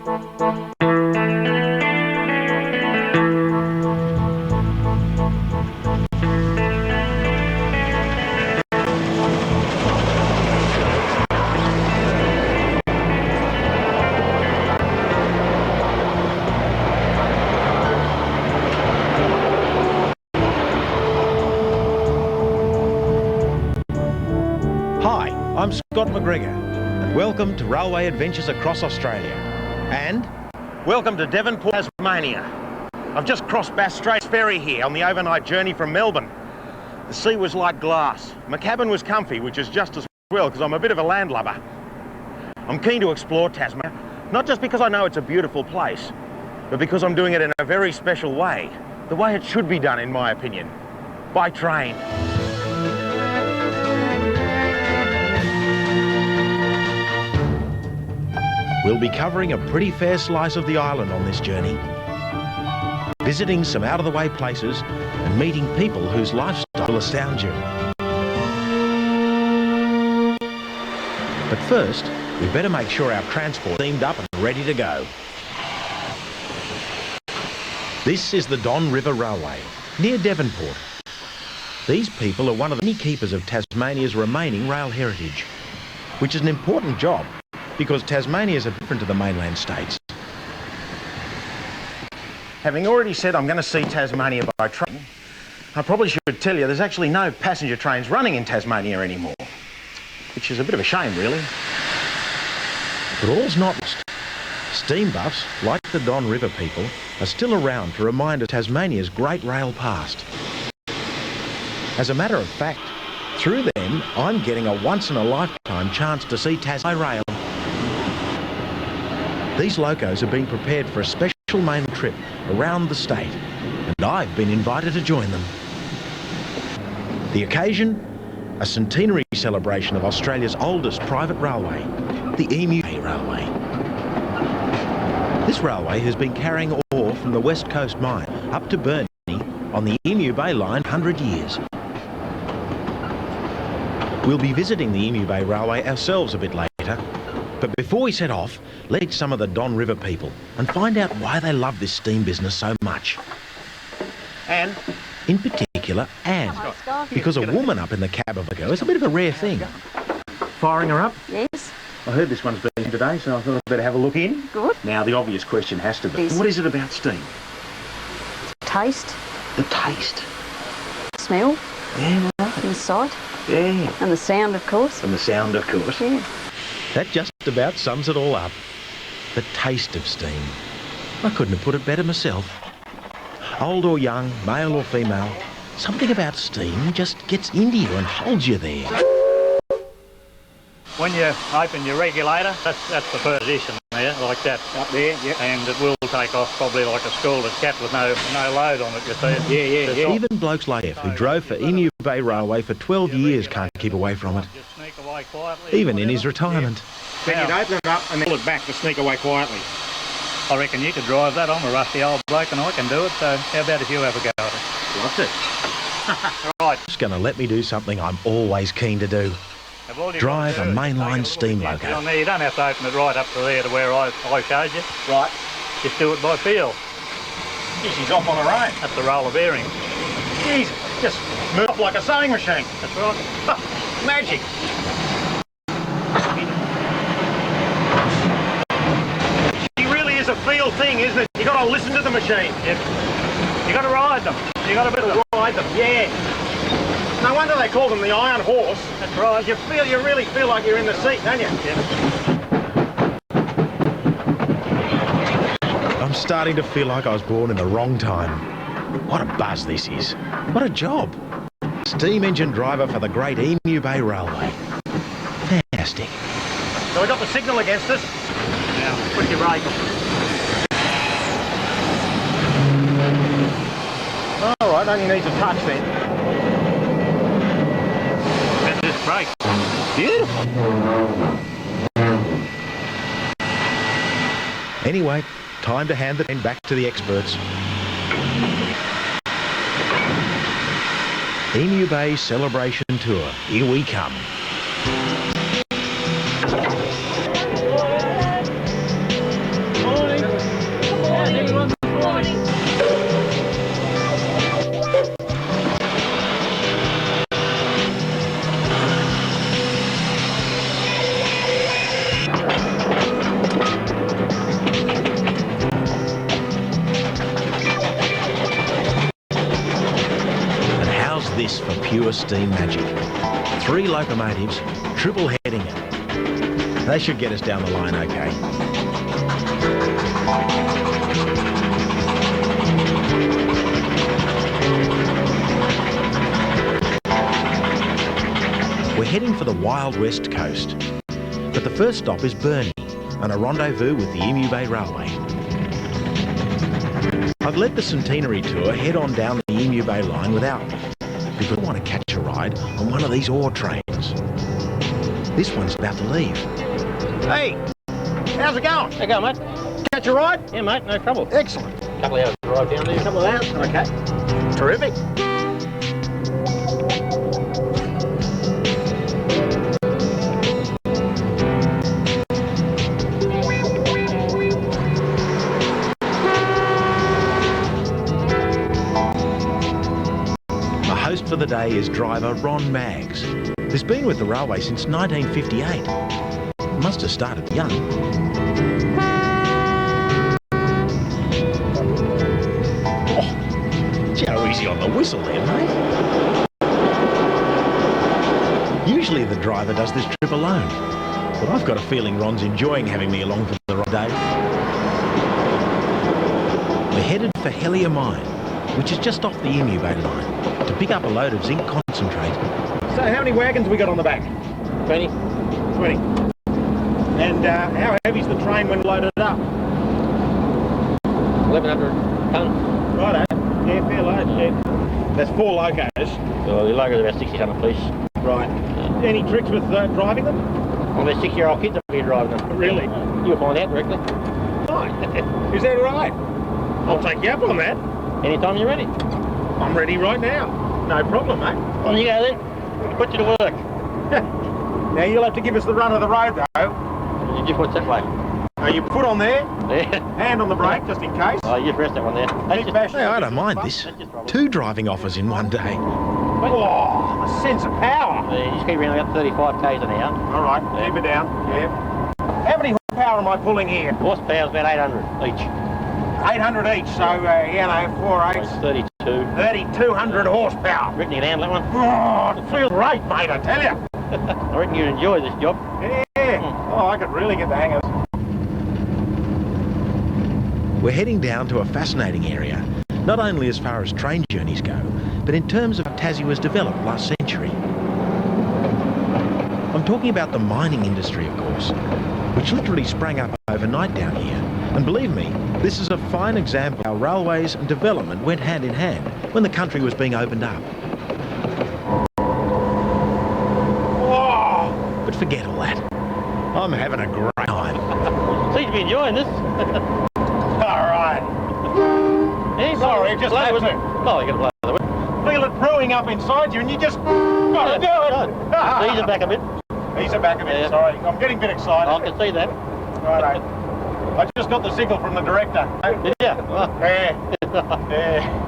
Hi, I'm Scott McGregor, and welcome to Railway Adventures Across Australia. And welcome to Devonport, Tasmania. I've just crossed Bass Strait's ferry here on the overnight journey from Melbourne. The sea was like glass. My cabin was comfy, which is just as well because I'm a bit of a landlubber. I'm keen to explore Tasmania, not just because I know it's a beautiful place, but because I'm doing it in a very special way. The way it should be done, in my opinion. By train. We'll be covering a pretty fair slice of the island on this journey, visiting some out-of-the-way places and meeting people whose lifestyle will astound you. But first, we better make sure our transport is steamed up and ready to go. This is the Don River Railway, near Devonport. These people are one of the many keepers of Tasmania's remaining rail heritage, which is an important job because Tasmanians are different to the mainland states. Having already said I'm going to see Tasmania by train, I probably should tell you there's actually no passenger trains running in Tasmania anymore, which is a bit of a shame, really. But all's not lost. Steam buffs, like the Don River people, are still around to remind us of Tasmania's great rail past. As a matter of fact, through them, I'm getting a once-in-a-lifetime chance to see Tasmania by rail. These locos have been prepared for a special main trip around the state, and I've been invited to join them. The occasion? A centenary celebration of Australia's oldest private railway, the Emu Bay Railway. This railway has been carrying ore from the West Coast mine up to Burnie on the Emu Bay line for 100 years. We'll be visiting the Emu Bay Railway ourselves a bit later, but before we set off, let's meet some of the Don River people and find out why they love this steam business so much. And in particular, Anne, because a woman up in the cab of a go is a bit of a rare thing. Firing her up? Yes. I heard this one's been today, so I thought I'd better have a look in. Good. Now, the obvious question has to be, what is it about steam? Taste. The taste. Smell. Yeah, right. And the sight. Yeah. And the sound, of course. And the sound, of course. Yeah. That just about sums it all up. The taste of steam. I couldn't have put it better myself. Old or young, male or female, something about steam just gets into you and holds you there. When you open your regulator, that's the first position there, like that. Up there, yeah. And it will take off probably like a scalded cat with no load on it, you see. Yeah. Even blokes like F, who drove for Emu Bay Railway for 12 years, can't keep away from it. Just sneak away quietly. Even in his retirement. Then you'd open it up and then pull it back to sneak away quietly. I reckon you could drive that. I'm a rusty old bloke and I can do it, so how about if you have a go at it? Like it. Right. It's going to let me do something I'm always keen to do. Drive a mainline steam loco. You don't have to open it right up to there to where I showed you. Right. Just do it by feel. She's off on her own. That's the roller bearing. Jeez, just move up like a sewing machine. That's right. Magic. She really is a feel thing, isn't it? You got to listen to the machine. Yep. You got to ride them. You got to ride them. Yeah. No wonder they call them the Iron Horse. That's right. You really feel like you're in the seat, don't you? Yep. I'm starting to feel like I was born in the wrong time. What a buzz this is. What a job. Steam engine driver for the great Emu Bay Railway. Fantastic. So we got the signal against us. Now, put your brake on. All right, only needs a touch then. And just brake. Beautiful. Anyway, time to hand the pen back to the experts. Emu Bay Celebration Tour. Here we come. Oh, pure steam magic. 3 locomotives, triple heading it. They should get us down the line okay. We're heading for the Wild West Coast. But the first stop is Burnie, and a rendezvous with the Emu Bay Railway. I've let the Centenary Tour head on down the Emu Bay line without me, because I want to catch a ride on one of these ore trains. This one's about to leave. Hey, how's it going? How you going, mate? Catch a ride? Yeah, mate, no trouble. Excellent. Couple of hours to drive down there. Couple of hours? Okay. Terrific. My host for the day is driver Ron Maggs, who's been with the railway since 1958. Must have started young. Oh, Joe, easy on the whistle there, mate. Usually the driver does this trip alone, but I've got a feeling Ron's enjoying having me along for the ride. We're headed for Hellier Mine, which is just off the Emu Bay line, to pick up a load of zinc concentrate. So how many wagons have we got on the back? 20. 20. And how heavy's the train when loaded up? 1,100 tonnes. Righto. Yeah, fair load. Yeah. That's 4 locos. So the logo's about 60 tonne apiece. Right. Any tricks with driving them? Well, they're 6-year-old kids that be driving them. Really? You'll find out directly. Right. Is that right? I'll take you up on that. Anytime you're ready. I'm ready right now. No problem, mate. On you go then. Put you to work. Now you'll have to give us the run of the road though. You just watch that way. You foot on there, Yeah. hand on the brake just in case. Oh, you just rest that one there. That's Keep just, bashing. Hey, I don't mind this. that's just rubbish. 2 driving offers in one day. Oh, the sense of power. You just keep around about 35 k's an hour. All right, keep it down. Yeah. How many horsepower am I pulling here? Horsepower's about 800 each. 800 each, so, 4 It's 8s. 32. 3,200 horsepower. Reckon you can handle that one? Oh, it feels great, mate, I tell you. I reckon you'd enjoy this job. Yeah. Oh, I could really get the hang of it. We're heading down to a fascinating area, not only as far as train journeys go, but in terms of how Tassie was developed last century. I'm talking about the mining industry, of course, which literally sprang up overnight down here. And believe me, this is a fine example of how railways and development went hand in hand when the country was being opened up. Oh, But forget all that. I'm having a great time. Seems to be enjoying this. all right. Yeah, Sorry, just blow had the to. whistle. Oh, you got to blow the whistle. Feel it brewing up inside you and you just got to do it. Ease it back a bit. Ease it back a bit, Yeah. sorry. I'm getting a bit excited. I can see that. Righto. I just got the signal from the director. Did you? Oh. Yeah. Yeah.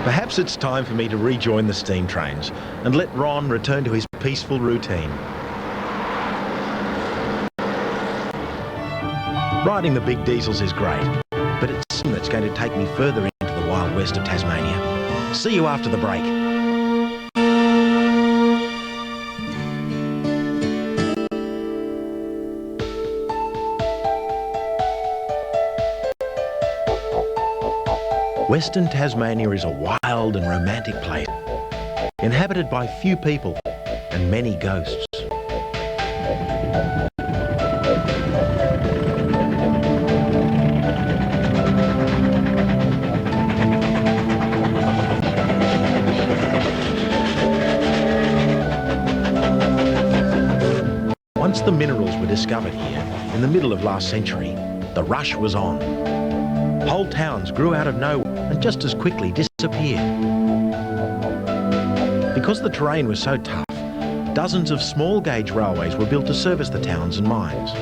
Perhaps it's time for me to rejoin the steam trains and let Ron return to his peaceful routine. Riding the big diesels is great, but it's something that's going to take me further into the wild west of Tasmania. See you after the break. Western Tasmania is a wild and romantic place, inhabited by few people and many ghosts. Once the minerals were discovered here, in the middle of last century, the rush was on. Whole towns grew out of nowhere and just as quickly disappeared. Because the terrain was so tough, dozens of small gauge railways were built to service the towns and mines.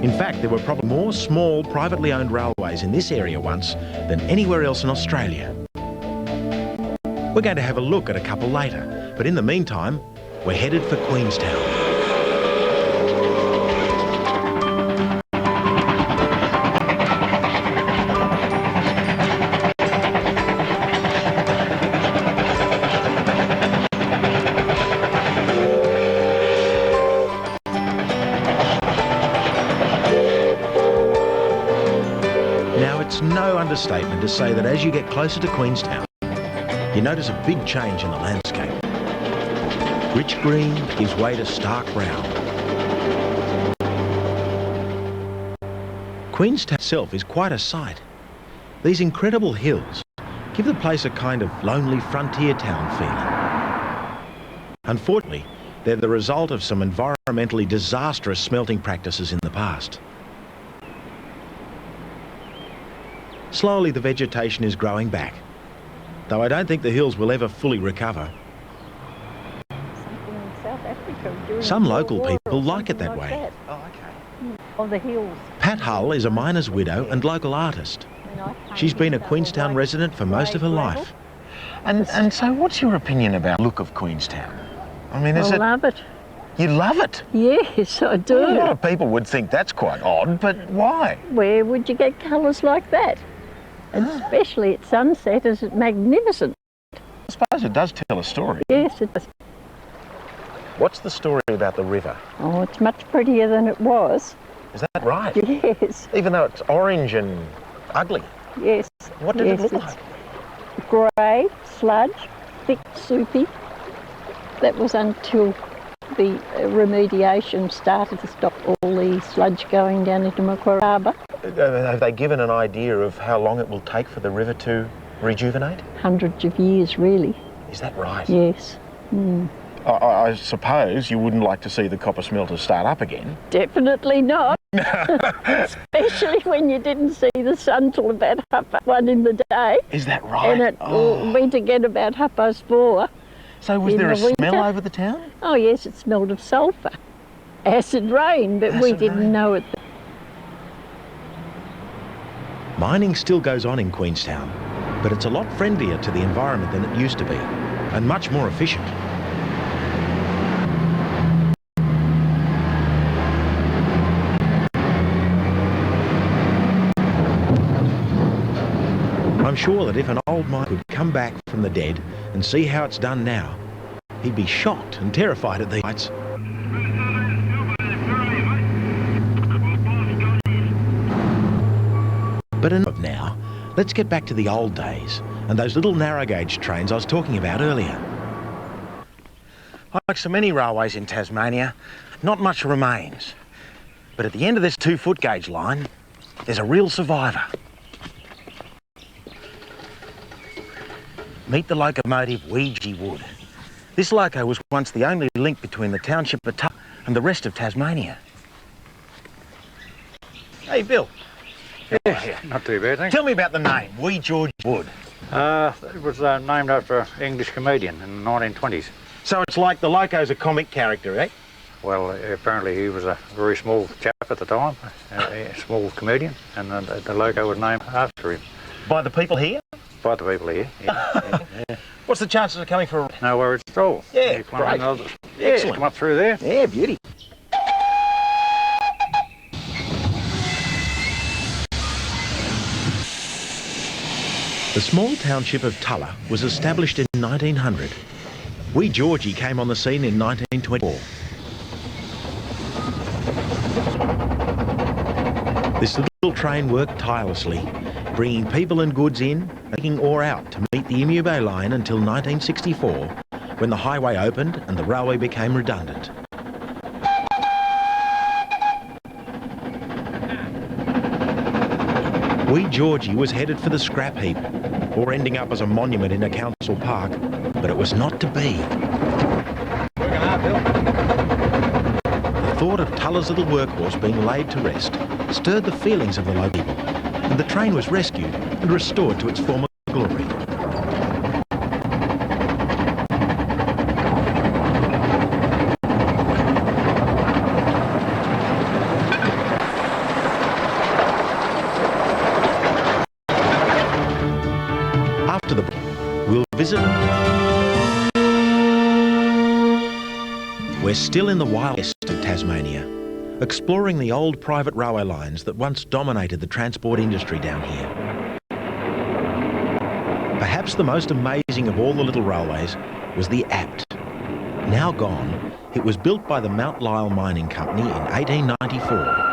In fact, there were probably more small privately owned railways in this area once than anywhere else in Australia. We're going to have a look at a couple later, but in the meantime, we're headed for Queenstown. it's no understatement to say that as you get closer to Queenstown, you notice a big change in the landscape. Rich green gives way to stark brown. Queenstown itself is quite a sight. These incredible hills give the place a kind of lonely frontier town feeling. Unfortunately, they're the result of some environmentally disastrous smelting practices in the past. Slowly the vegetation is growing back, though I don't think the hills will ever fully recover. Something in South Africa during Some the local World War people or like it something that way. that. Oh, okay. On the hills. Pat Hull is a miner's widow and local artist. When I came She's been a here, Queenstown they were resident for most of her grey life. And so what's your opinion about the look of Queenstown? I mean, gravel. is I it... love it. You love it? Yes, I do. A lot of people would think that's quite odd, but why? Where would you get colours like that? And especially at sunset, is it magnificent? I suppose it does tell a story. Yes, it does. What's the story about the river? Oh, it's much prettier than it was. Is that right? Yes, Even though it's orange and ugly. yes. What did yes, it look it's like? Grey, sludge, thick, soupy. That was until the remediation started to stop all the sludge going down into Macquarie Harbour. Have they given an idea of how long it will take for the river to rejuvenate? Hundreds of years, really. Is that right? Yes. I suppose you wouldn't like to see the copper smelters start up again. Definitely not. Especially when you didn't see the sun till about 1:30 in the day. Is that right? And it went again about 4:30. So was in there a the smell winter. over the town? Oh yes, it smelled of sulphur. Acid rain, but we Acid didn't rain. know it. Mining still goes on in Queenstown, but it's a lot friendlier to the environment than it used to be, and much more efficient. I'm sure that if an old miner could come back from the dead and see how it's done now, he'd be shocked and terrified at these sights. But enough now. Let's get back to the old days and those little narrow gauge trains I was talking about earlier. Like so many railways in Tasmania, not much remains. But at the end of this 2-foot gauge line, there's a real survivor. Meet the locomotive Ouija Wood. This loco was once the only link between the township of Tulla and the rest of Tasmania. Hey, Bill. Yeah, not too bad, thanks. Tell me about the name, Wee George Wood. It was named after an English comedian in the 1920s. So it's like the loco's a comic character, eh? Well, apparently he was a very small chap at the time, a small comedian, and the loco was named after him. By the people here? By the people here. Yeah. What's the chances of coming for a... No worries at all. Yeah, You come great. Excellent. Come up through there. Yeah, beauty. The small township of Tulla was established in 1900. Wee Georgie came on the scene in 1924. This little train worked tirelessly, bringing people and goods in, taking ore out to meet the Emu Bay line until 1964, when the highway opened and the railway became redundant. Wee Georgie was headed for the scrap heap, or ending up as a monument in a council park, but it was not to be. The thought of Tulla's little workhorse being laid to rest stirred the feelings of the local people, and the train was rescued and restored to its former glory. After the break, we'll visit. We're still in the wild west of Tasmania, exploring the old private railway lines that once dominated the transport industry down here. Perhaps the most amazing of all the little railways was the Apt. Now gone, it was built by the Mount Lyell Mining Company in 1894.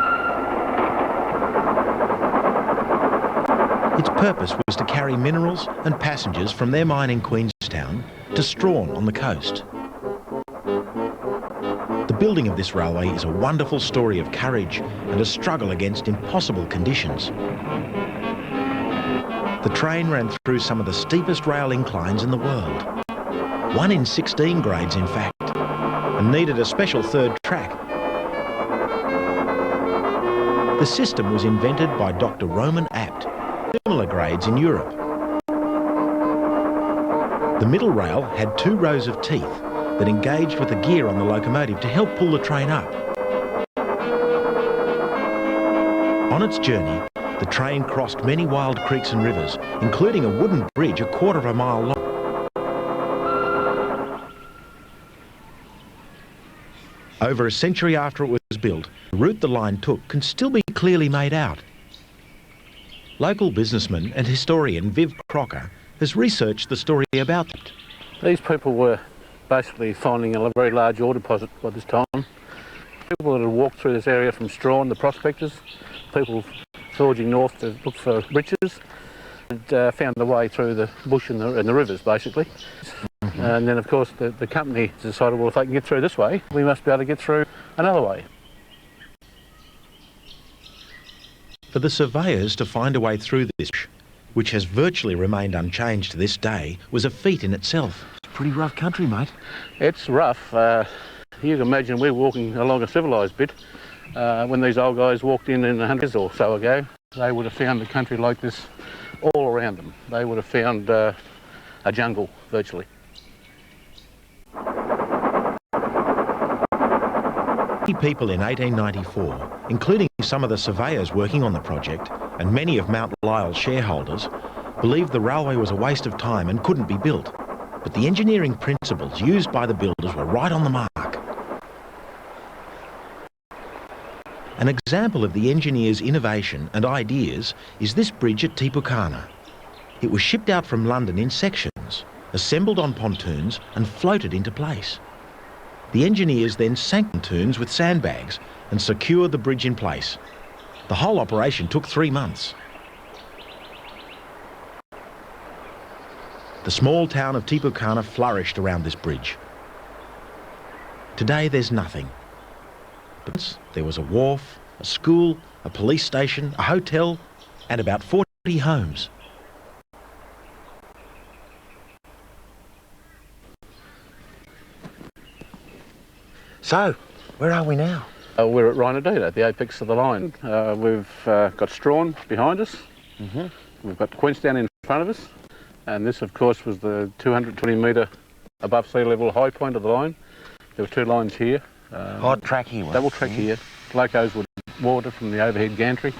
Its purpose was to carry minerals and passengers from their mine in Queenstown to Strawn on the coast. The building of this railway is a wonderful story of courage and a struggle against impossible conditions. The train ran through some of the steepest rail inclines in the world, 1 in 16 grades in fact, and needed a special third track. The system was invented by Dr. Roman Apt, similar grades in Europe. The middle rail had 2 rows of teeth that engaged with the gear on the locomotive to help pull the train up. On its journey, the train crossed many wild creeks and rivers, including a wooden bridge 1/4 of a mile long. Over a century after it was built, the route the line took can still be clearly made out. Local businessman and historian Viv Crocker has researched the story about it. These people were basically finding a very large ore deposit by this time. People that had walked through this area from Strawn, the prospectors, people forging north to look for riches, had found a way through the bush and the rivers basically. And then of course the company decided, well, if they can get through this way, we must be able to get through another way. For the surveyors to find a way through this, which has virtually remained unchanged to this day, was a feat in itself. It's pretty rough country, mate. It's rough. You can imagine we're walking along a civilised bit. When these old guys walked in 100 years or so ago, they would have found the country like this all around them. They would have found a jungle, virtually. People in 1894, including some of the surveyors working on the project and many of Mount Lyell's shareholders, believed the railway was a waste of time and couldn't be built. But the engineering principles used by the builders were right on the mark. An example of the engineers' innovation and ideas is this bridge at Tipukana. It was shipped out from London in sections, assembled on pontoons and floated into place. The engineers then sank pontoons with sandbags and secured the bridge in place. The whole operation took 3 months. The small town of Tipukana flourished around this bridge. Today there's nothing. But there was a wharf, a school, a police station, a hotel, and about 40 homes. So, where are we now? We're at Rhinodita, the apex of the line. We've got Strawn behind us. We've got Queenstown in front of us. And this, of course, was the 220 metre above sea level high point of the line. There were 2 lines here. Hard track here. Double track here. Locos would water from the overhead gantry.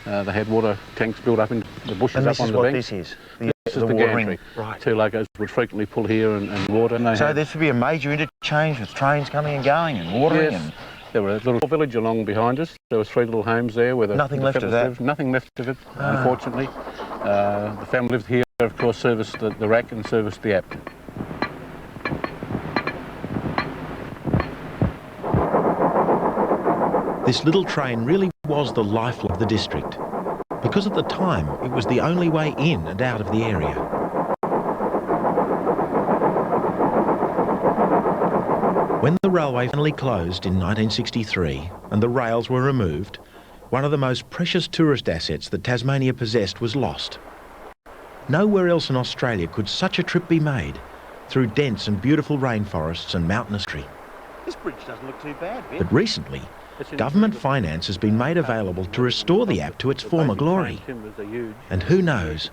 They had water tanks built up in the bushes up on the bank. This is what this is? This is the gantry. Right. 2 locos would frequently pull here and water. And So there should be a major interchange with trains coming and going and watering. Yes. And There were a little village along behind us. There was 3 little homes there where Nothing left of that? lived. Nothing left of it, unfortunately. The family lived here, of course, serviced the rack and serviced the apt. This little train really was the lifeline of the district, because at the time it was the only way in and out of the area. When the railway finally closed in 1963 and the rails were removed, one of the most precious tourist assets that Tasmania possessed was lost. Nowhere else in Australia could such a trip be made through dense and beautiful rainforests and mountainous tree. This bridge doesn't look too bad, Viv. But recently, government finance has been made available to restore the app to its former glory. And who knows,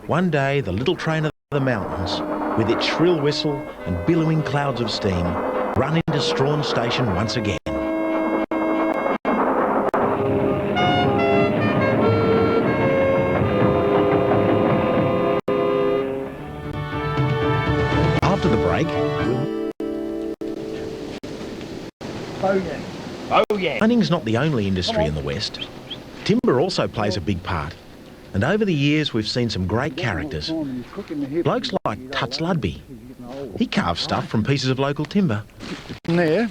one day the little train of the mountains, with its shrill whistle and billowing clouds of steam, run into Strawn Station once again. After the break, mining's not the only industry in the West. Timber also plays a big part. And over the years, we've seen some great characters. Blokes like Tuts Ludby. He carves stuff from pieces of local timber. There,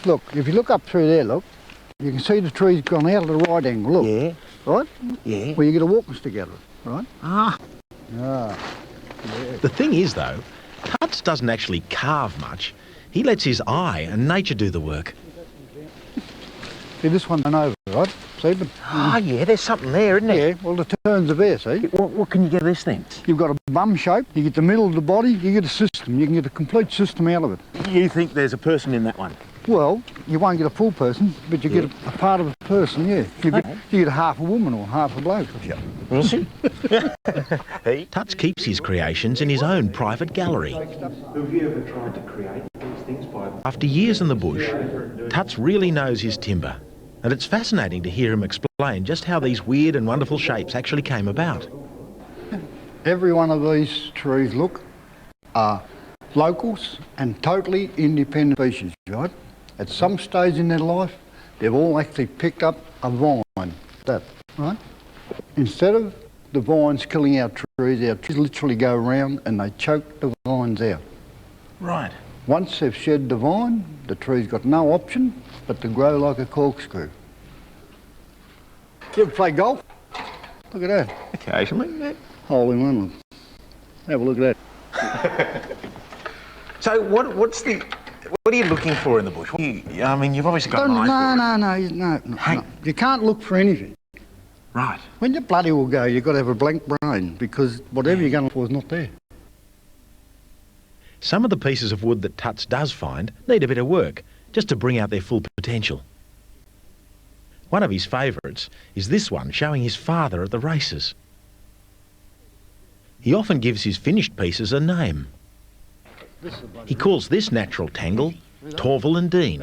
look, if you look up through there, look, You can see the tree's gone out at the right angle, look. Yeah. Right? Yeah. Where you get a walking stick out of it, right? Ah. Ah. The thing is, though, Tuts doesn't actually carve much. He lets his eye and nature do the work. See, this one went over, right? See, but... Ah, yeah, there's something there, isn't there? Yeah, well, the turns are there, see? What can you get of this then? You've got a bum shape, you get the middle of the body, you get a system. You can get a complete system out of it. You think there's a person in that one? Well, you won't get a full person, but you get a part of a person, yeah. You get half a woman or half a bloke. Yeah. We'll see. Tuts keeps his creations in his own private gallery. Have you ever tried to create these things by... After years in the bush, Tuts really knows his timber. And it's fascinating to hear him explain just how these weird and wonderful shapes actually came about. Every one of these trees, look, are locals and totally independent species, right? At some stage in their life, they've all actually picked up a vine, right? Instead of the vines killing our trees literally go around and they choke the vines out. Right. Once they've shed the vine, the tree's got no option but to grow like a corkscrew. You ever play golf? Look at that. Occasionally, yeah. Hole in one. Have a look at that. So what are you looking for in the bush? I mean, you've obviously got an eye for it. No. You can't look for anything. Right. When you bloody will go, you've got to have a blank brain because whatever you're going for is not there. Some of the pieces of wood that Tuts does find need a bit of work just to bring out their full potential. One of his favourites is this one showing his father at the races. He often gives his finished pieces a name. He calls this natural tangle Torval and Dean,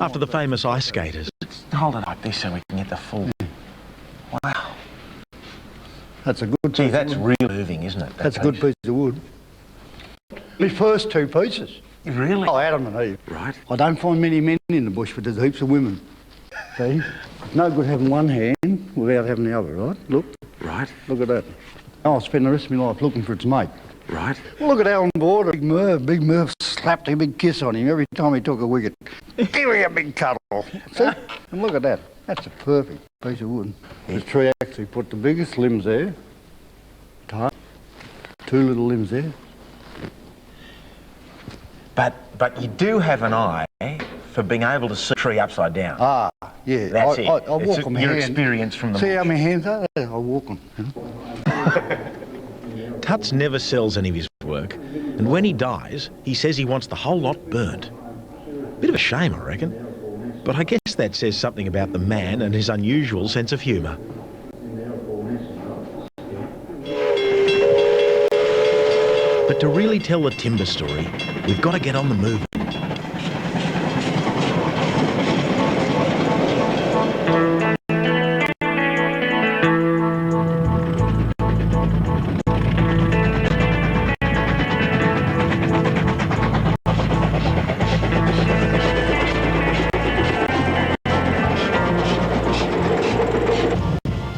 after the famous ice skaters. Hold it like this so we can get the full... Wow. That's a good Gee, piece that's of wood. real moving, isn't it? That's a good piece of wood. My first two pieces. Really? Oh, Adam and Eve. Right. I don't find many men in the bush, but there's heaps of women. See? It's no good having one hand without having the other, right? Look. Right. Look at that. I'll spend the rest of my life looking for its mate. Right. Well, look at Alan Border. Big Merv slapped a big kiss on him every time he took a wicket. Give me a big cuddle. See? And look at that. That's a perfect piece of wood. This tree actually put the biggest limbs there. Two little limbs there. But you do have an eye for being able to see a tree upside down. Ah, yeah. That's it. I walk on my your hand. experience from the See bush. how my hands are? I walk on. You know? Tuts never sells any of his work, and when he dies, he says he wants the whole lot burnt. Bit of a shame, I reckon. But I guess that says something about the man and his unusual sense of humour. But to really tell the timber story, we've got to get on the move.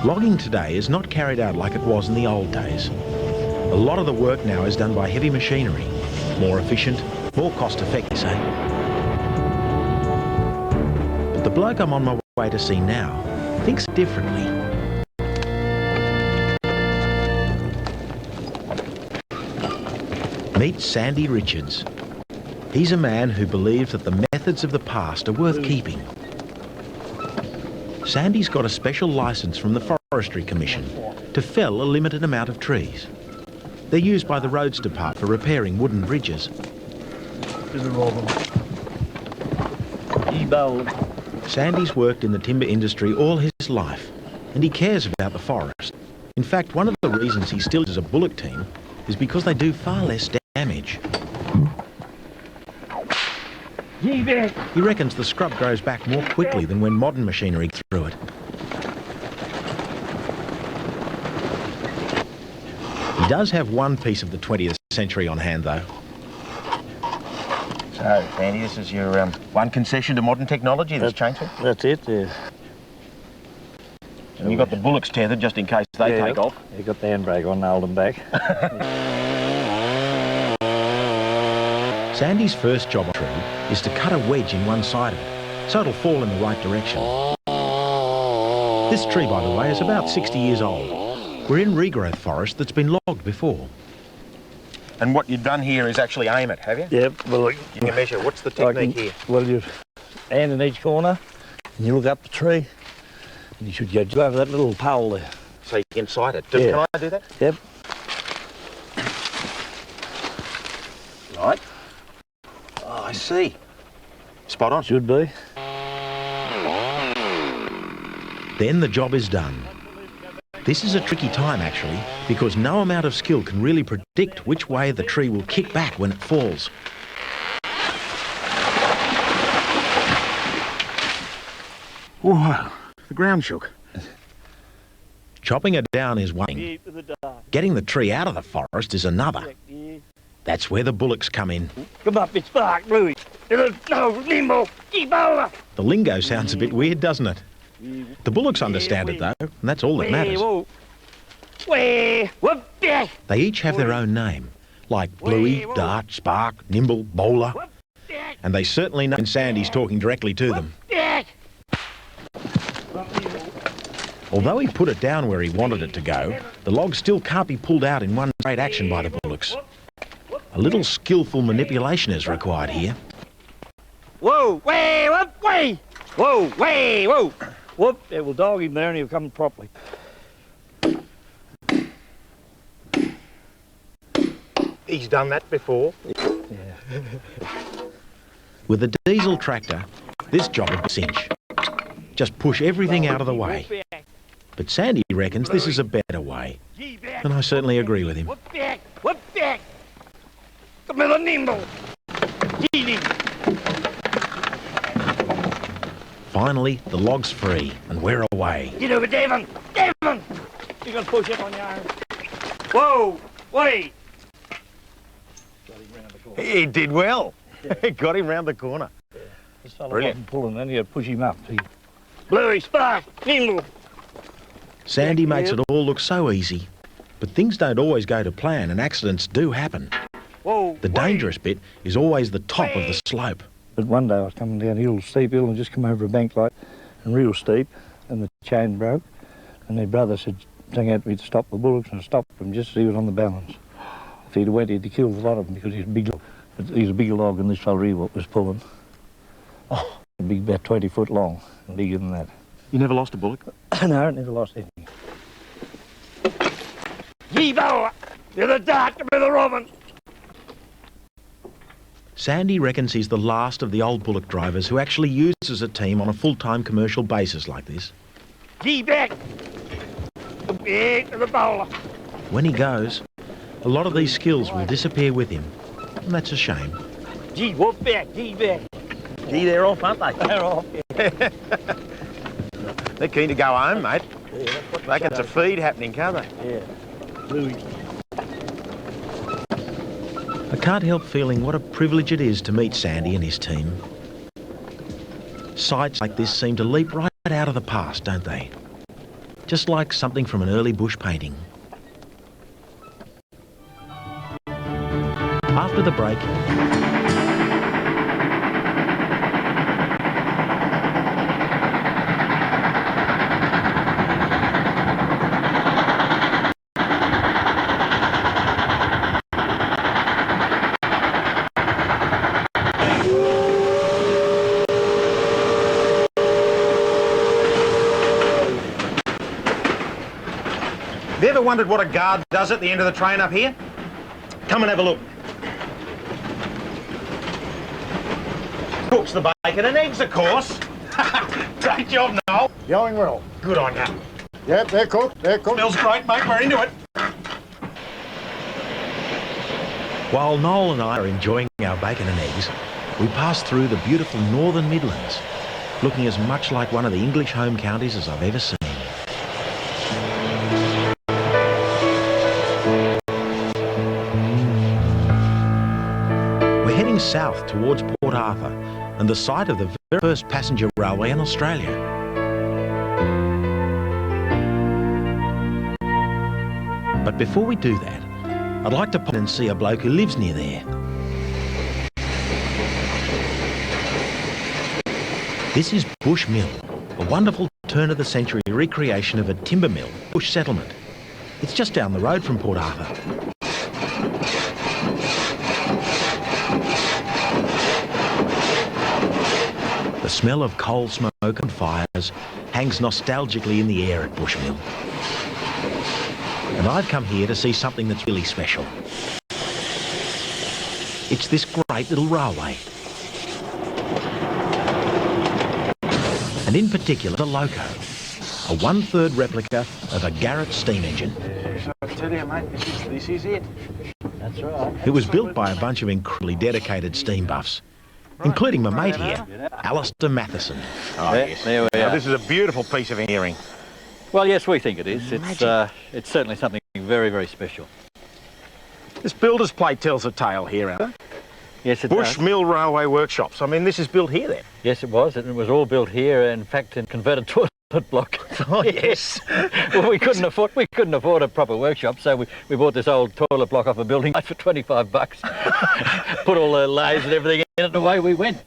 Logging today is not carried out like it was in the old days. A lot of the work now is done by heavy machinery. More efficient, more cost-effective, say. But the bloke I'm on my way to see now thinks differently. Meet Sandy Richards. He's a man who believes that the methods of the past are worth keeping. Sandy's got a special licence from the Forestry Commission to fell a limited amount of trees. They're used by the Roads Department for repairing wooden bridges. Sandy's worked in the timber industry all his life, and he cares about the forest. In fact, one of the reasons he still uses a bullock team is because they do far less damage. He reckons the scrub grows back more quickly than when modern machinery gets through it. He does have one piece of the 20th century on hand, though. So, Andy, this is your one concession to modern technology, this chainsaw? That's it, yes. And you've got the bullocks tethered just in case they take off. You've got the handbrake on, hold them back. Sandy's first job on a tree is to cut a wedge in one side of it, so it'll fall in the right direction. This tree, by the way, is about 60 years old. We're in regrowth forest that's been logged before. And what you've done here is actually aim it, have you? Yep. Well, You can measure. What's the technique here? Well, you hand in each corner, and you look up the tree, and you should go over that little pole there. So you can sight it. Yeah. Can I do that? Yep. Right. Oh, I see. Spot on. Should be. Then the job is done. This is a tricky time, actually, because no amount of skill can really predict which way the tree will kick back when it falls. Whoa, the ground shook. Chopping it down is one thing. Getting the tree out of the forest is another. That's where the bullocks come in. Come up, it's Spark, Louis. No, nimble, keep over. The lingo sounds a bit weird, doesn't it? The bullocks understand it, though, and that's all that matters. They each have their own name, like Bluey, Dart, Spark, Nimble, Bowler. And they certainly know when Sandy's talking directly to them. Although he put it down where he wanted it to go, the log still can't be pulled out in one straight action by the bullocks. A little skillful manipulation is required here. Whoa, way, whoop, way. Whoa, way, whoa. Whoop, it will dog him there and he'll come properly. He's done that before. Yeah. With a diesel tractor, this job is a cinch. Just push everything out of the way. But Sandy reckons this is a better way. And I certainly agree with him. Whoop back, whoop back. Come here, nimble. Get him. Finally, the log's free, and we're away. Get over, Devon. Devon. You're going to push up on your arm. Whoa, wait. He did well. Got him round the corner. This fella Brilliant. wasn't pulling, then you had to push him up. Bluey, Spark, nimble. Sandy makes it all look so easy. But things don't always go to plan, and accidents do happen. Whoa, The dangerous bit is always the top of the slope. But one day I was coming down a hill, steep hill, and just come over a bank like, and real steep, and the chain broke, and their brother said, "Sang out to me to stop the bullocks," and I stopped him just as he was on the balance. If he'd went, he'd killed a lot of them because he's a big log. But he's a bigger log than this fella here was pulling. Oh, big, about 20 foot long, and bigger than that. You never lost a bullock? No, I never lost anything. Ye-boa! You're the dart, you're the robin! Sandy reckons he's the last of the old bullock drivers who actually uses a team on a full-time commercial basis like this. Gee back! Back to the bowler! When he goes, a lot of these skills will disappear with him, and that's a shame. Gee, whoop back, gee back! Gee, they're off, aren't they? They're off, yeah. They're keen to go home, mate. Yeah, that's what Reckon it's a feed happening, can't they? Yeah. Louis. I can't help feeling what a privilege it is to meet Sandy and his team. Sights like this seem to leap right out of the past, don't they? Just like something from an early bush painting. After the break, Have you ever wondered what a guard does at the end of the train up here? Come and have a look. Cooks the bacon and eggs, of course. Great job, Noel. Going well. Good on you. Yep, they're cooked, they're cooked. Smells great, mate. We're into it. while Noel and I are enjoying our bacon and eggs, we pass through the beautiful northern Midlands, looking as much like one of the English home counties as I've ever seen. We're heading south towards Port Arthur and the site of the very first passenger railway in Australia. But before we do that, I'd like to pop in and see a bloke who lives near there. This is Bush Mill, a wonderful turn-of-the-century recreation of a timber mill bush settlement. It's just down the road from Port Arthur. The smell of coal smoke and fires hangs nostalgically in the air at Bushmill. And I've come here to see something that's really special. It's this great little railway. And in particular, the loco, a 1/3 replica of a Garrett steam engine. Yes, I tell you, mate, this is it. That's right. It was built by a bunch of incredibly dedicated steam buffs, including my mate here, Alistair Matheson. Oh, yes. There we Now, are. this is a beautiful piece of engineering. Well, yes, we think it is. It's certainly something very, very special. This builder's plate tells a tale here, Alan. Yes, it does. Bushmill Railway Workshops. I mean, this is built here then. Yes, it was. It was all built here, in fact, in converted toilet block. Oh, yes. Well, we couldn't afford a proper workshop, so we bought this old toilet block off a building for $25. Put all the lathes and everything in it, and away we went.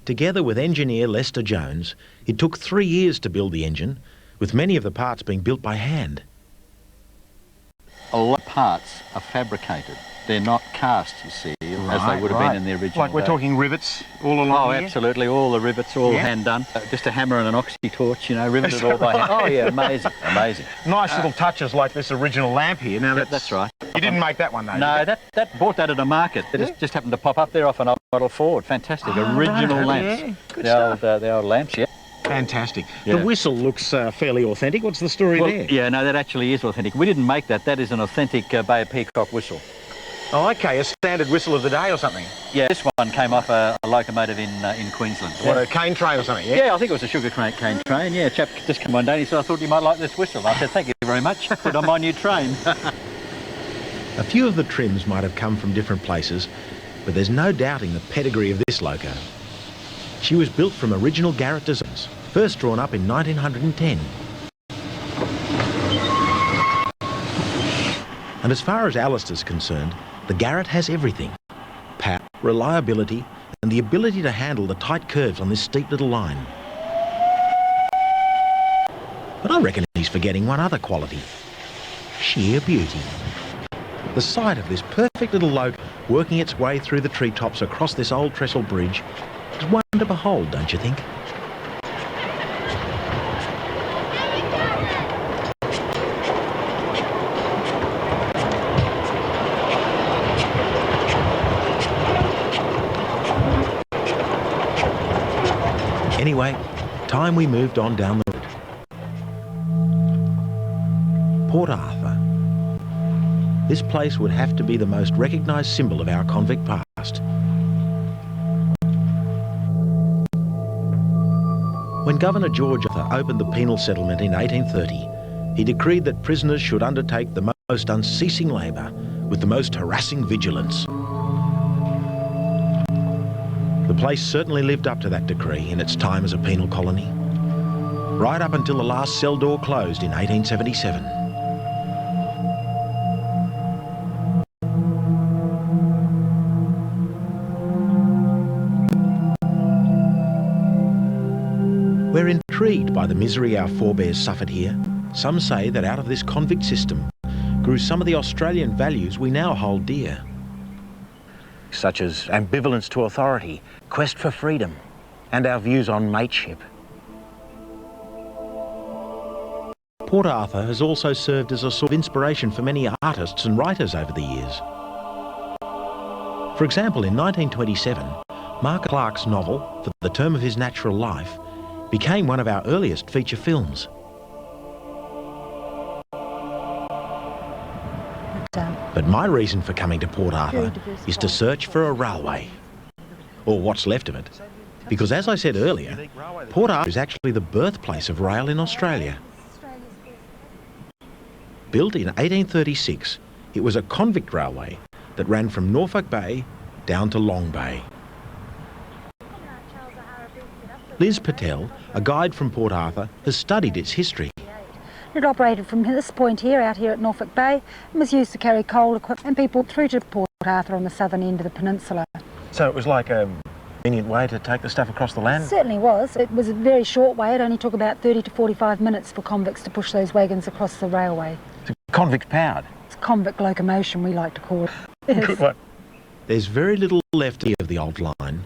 Together with engineer Lester Jones, it took 3 years to build the engine, with many of the parts being built by hand. A lot of parts are fabricated. They're not cast, you see, as they would have been in the original Like we're day. talking rivets all along Oh, here? absolutely. All the rivets, all hand done. Just a hammer and an oxy torch, you know, riveted all by hand. Oh, yeah, amazing, amazing. Nice little touches like this original lamp here. Now That's right. You didn't make that one, though? No, did bought that at a market. It just happened to pop up there off an old model Ford. Fantastic. Original lamps. Yeah, good The old lamps, yeah. you? Fantastic. Yeah. The whistle looks fairly authentic. What's the story Well, there? yeah, no, that actually is authentic. We didn't make that. That is an authentic Bay of Peacock whistle. Oh, okay, a standard whistle of the day or something. Yeah, this one came off a locomotive in Queensland. What, a cane train or something, yeah? Yeah, I think it was a sugar cane train. Yeah, a chap just came one day and he said, I thought you might like this whistle. I said, thank you very much. Put on my new train. A few of the trims might have come from different places, but there's no doubting the pedigree of this loco. She was built from original Garrett designs, first drawn up in 1910. And as far as Alistair's concerned, the Garrett has everything: power, reliability, and the ability to handle the tight curves on this steep little line. But I reckon he's forgetting one other quality: sheer beauty. The sight of this perfect little loco working its way through the treetops across this old trestle bridge is one to behold, don't you think? Anyway, time we moved on down the road. Port Arthur. This place would have to be the most recognised symbol of our convict past. When Governor George Arthur opened the penal settlement in 1830, he decreed that prisoners should undertake the most unceasing labour with the most harassing vigilance. The place certainly lived up to that decree in its time as a penal colony, right up until the last cell door closed in 1877. We're intrigued by the misery our forebears suffered here. Some say that out of this convict system grew some of the Australian values we now hold dear. Such as ambivalence to authority, quest for freedom, and our views on mateship. Port Arthur has also served as a sort of inspiration for many artists and writers over the years. For example, in 1927, Mark Clark's novel, For the Term of His Natural Life, became one of our earliest feature films. But my reason for coming to Port Arthur is to search for a railway, or what's left of it. Because as I said earlier, Port Arthur is actually the birthplace of rail in Australia. Built in 1836, it was a convict railway that ran from Norfolk Bay down to Long Bay. Liz Patel, a guide from Port Arthur, has studied its history. It operated from this point here, out here at Norfolk Bay, and was used to carry coal equipment and people through to Port Arthur on the southern end of the peninsula. So it was like a convenient way to take the stuff across the land? It certainly was. It was a very short way. It only took about 30 to 45 minutes for convicts to push those wagons across the railway. It's convict powered. It's convict locomotion, we like to call it. Yes. Good one. There's very little left of the old line,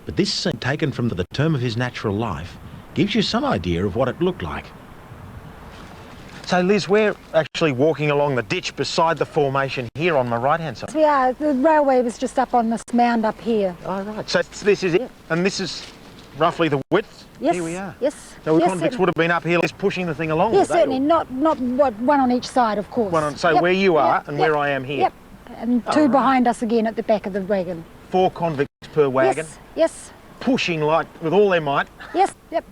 but this scene taken from the term of his natural life gives you some idea of what it looked like. So Liz, we're actually walking along the ditch beside the formation here on my right-hand side. We are. The railway was just up on this mound up here. Oh, right. So this is it, and this is roughly the width? Yes. Here we are. Yes. So yes, convicts would have been up here just pushing the thing along? Yes, would they, certainly. or? Not one on each side, of course. One on, so Yep, where you are yep, and yep, where I am here? Yep. And two right. behind us again at the back of the wagon. 4 convicts per wagon? Yes. Yes. Pushing like with all their might? Yes. Yep.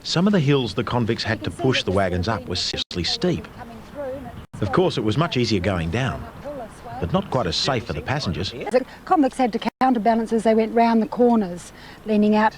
Some of the hills the convicts had to push the wagons up were seriously steep. Of course, it was much easier going down, but not quite as safe for the passengers. The convicts had to counterbalance as they went round the corners, leaning out,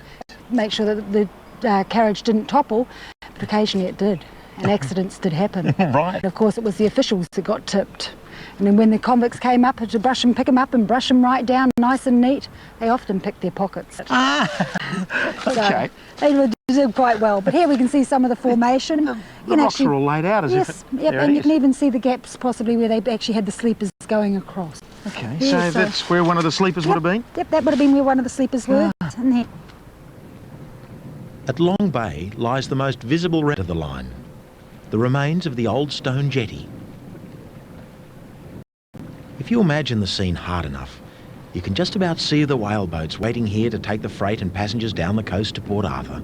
make sure that the carriage didn't topple, but occasionally it did, and accidents did happen. Right. And of course, it was the officials that got tipped. And then when the convicts came up to brush them, pick them up and brush them right down, nice and neat, they often picked their pockets. Okay. So they did quite well. But here we can see some of the formation. The rocks are all laid out as yes, if yep, there and it you is. can even see the gaps possibly where they actually had the sleepers going across. Okay, Yeah, so that's where one of the sleepers would have been? Yep, that would have been where one of the sleepers were. In there. At Long Bay lies the most visible end of the line, the remains of the old stone jetty. If you imagine the scene hard enough, you can just about see the whaleboats waiting here to take the freight and passengers down the coast to Port Arthur.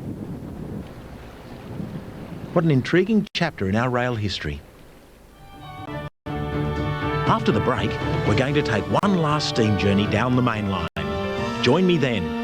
What an intriguing chapter in our rail history. After the break, we're going to take one last steam journey down the main line. Join me then.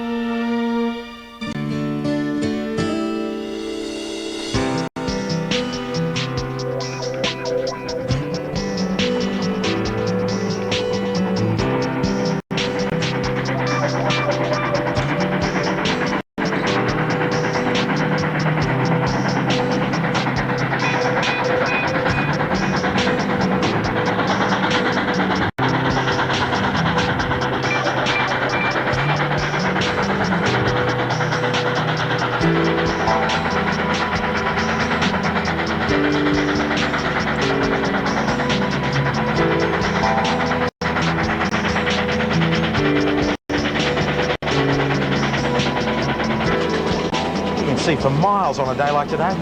See for miles on a day like today.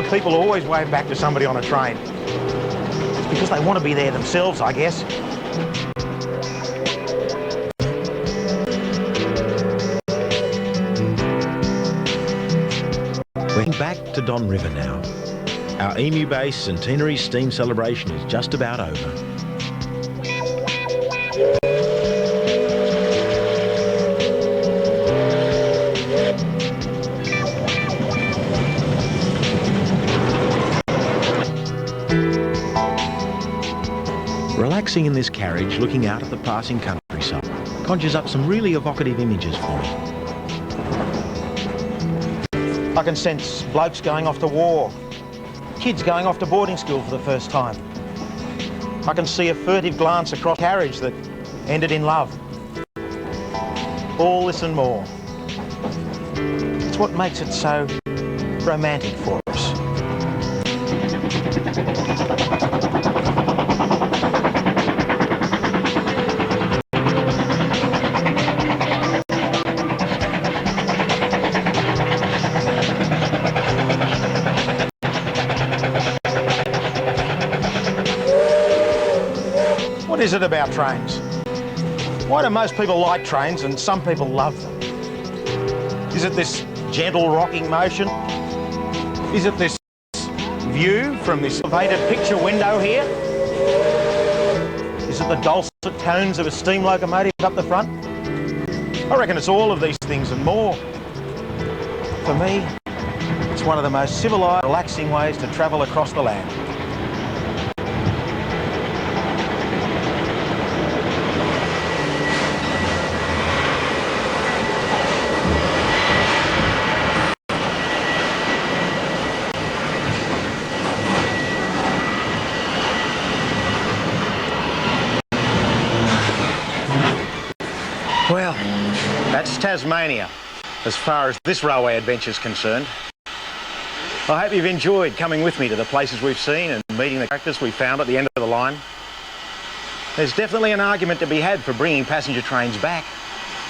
People always wave back to somebody on a train. It's because they want to be there themselves, I guess. We're back to Don River now. Our Emu Bay centenary steam celebration is just about over. Relaxing in this carriage, looking out at the passing countryside, conjures up some really evocative images for me. I can sense blokes going off to war, kids going off to boarding school for the first time. I can see a furtive glance across the carriage that ended in love. All this and more. It's what makes it so romantic for us. What is it about trains? Why do most people like trains and some people love them? Is it this gentle rocking motion? Is it this view from this elevated picture window here? Is it the dulcet tones of a steam locomotive up the front? I reckon it's all of these things and more. For me, it's one of the most civilised, relaxing ways to travel across the land. Well, that's Tasmania, as far as this railway adventure is concerned. I hope you've enjoyed coming with me to the places we've seen and meeting the characters we found at the end of the line. There's definitely an argument to be had for bringing passenger trains back,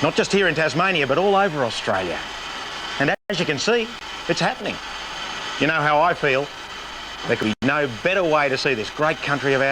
not just here in Tasmania, but all over Australia. And as you can see, it's happening. You know how I feel. There could be no better way to see this great country of ours